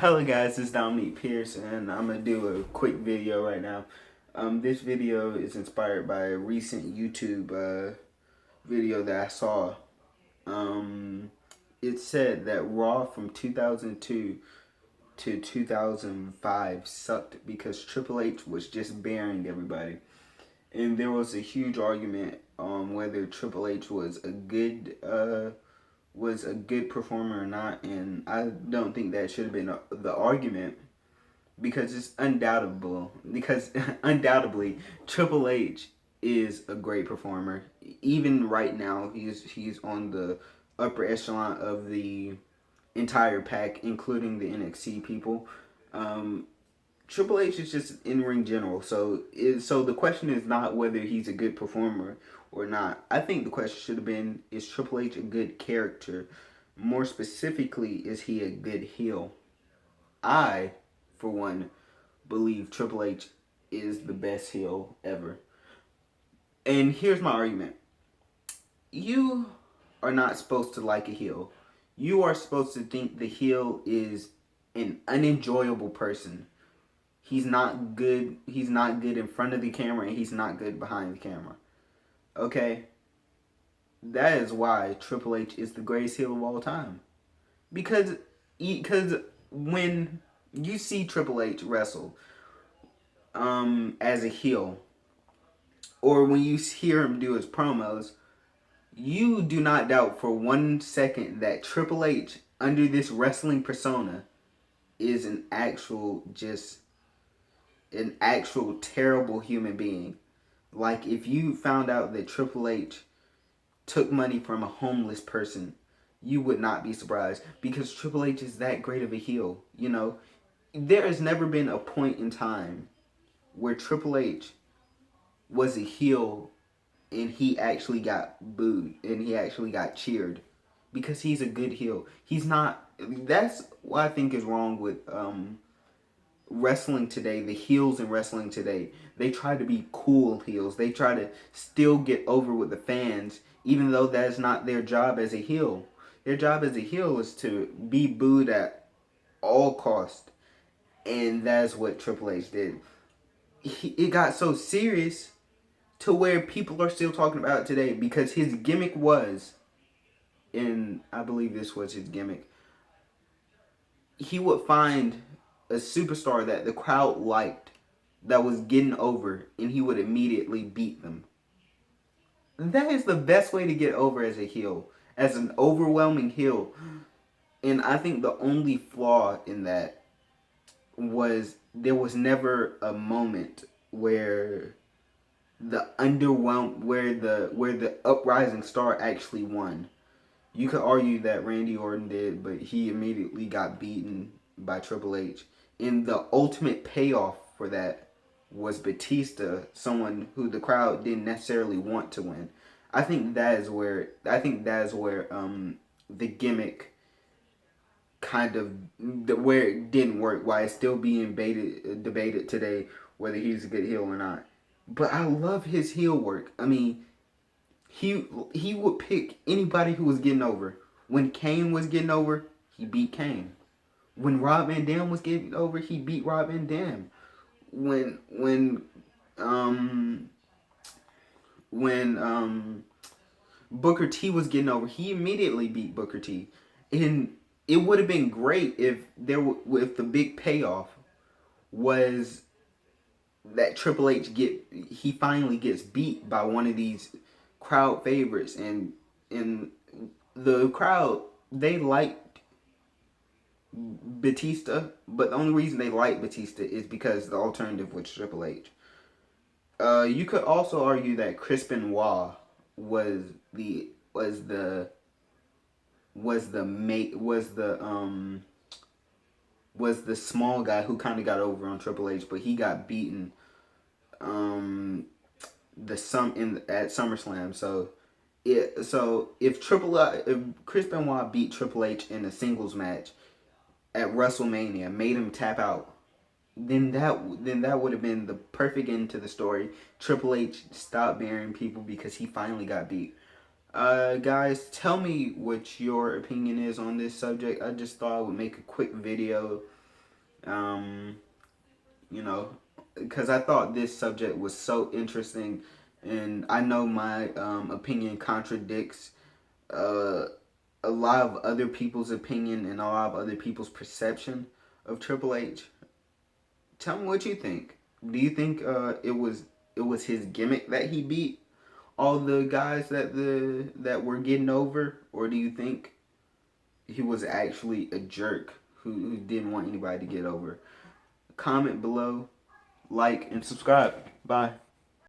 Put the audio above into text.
Hello guys, this is Dominique Pierce and I'm going to do a quick video right now. This video is inspired by a recent YouTube video that I saw. It said that Raw from 2002 to 2005 sucked because Triple H was just burying everybody. And there was a huge argument on whether Triple H was a good performer or not, and I don't think that should have been the argument because it's undoubtable. Because undoubtedly, Triple H is a great performer. Even right now, he's on the upper echelon of the entire pack, including the NXT people. Triple H is just in ring general. So the question is not whether he's a good performer or not. I think the question should have been, is Triple H a good character? More specifically, is he a good heel? I, for one, believe Triple H is the best heel ever. And here's my argument. You are not supposed to like a heel. You are supposed to think the heel is an unenjoyable person. He's not good. He's not good in front of the camera, and he's not good behind the camera. Okay? That is why Triple H is the greatest heel of all time. Because when you see Triple H wrestle as a heel, or when you hear him do his promos, you do not doubt for 1 second that Triple H, under this wrestling persona, is an actual terrible human being. Like, if you found out that Triple H took money from a homeless person, you would not be surprised, because Triple H is that great of a heel. You know, there has never been a point in time where Triple H was a heel and he actually got booed and he actually got cheered, because he's a good heel. He's not. That's what I think is wrong with wrestling today. The heels in wrestling today, they try to be cool heels. They try to still get over with the fans, even though that's not their job as a heel. Their job as a heel is to be booed at all cost, and that's what Triple H did. It got so serious to where people are still talking about it today, because his gimmick was, and I believe this was his gimmick, he would find a superstar that the crowd liked that was getting over, and he would immediately beat them. That is the best way to get over as a heel, as an overwhelming heel. And I think the only flaw in that was there was never a moment where the uprising star actually won. You could argue that Randy Orton did, but he immediately got beaten by Triple H. And the ultimate payoff for that was Batista, someone who the crowd didn't necessarily want to win. I think that is where the gimmick where it didn't work, why it's still being debated today whether he's a good heel or not. But I love his heel work. I mean, he would pick anybody who was getting over. When Kane was getting over, he beat Kane. When Rob Van Dam was getting over, he beat Rob Van Dam. When Booker T was getting over, he immediately beat Booker T. And it would have been great if if the big payoff was that Triple H he finally gets beat by one of these crowd favorites, and the crowd, they liked Batista, but the only reason they liked Batista is because the alternative was Triple H. You could also argue that Chris Benoit was the small guy who kind of got over on Triple H, but he got beaten at SummerSlam. So if Chris Benoit beat Triple H in a singles match at WrestleMania, made him tap out, then that would have been the perfect end to the story. Triple H stopped burying people because he finally got beat. Guys, tell me what your opinion is on this subject. I just thought I would make a quick video Um, you know, because I thought this subject was so interesting, and I know my opinion contradicts uh, a lot of other people's opinion and a lot of other people's perception of Triple H. Tell me what you think. Do you think it was his gimmick that he beat all the guys that were getting over, or do you think he was actually a jerk who didn't want anybody to get over? Comment below, like, and subscribe. Bye.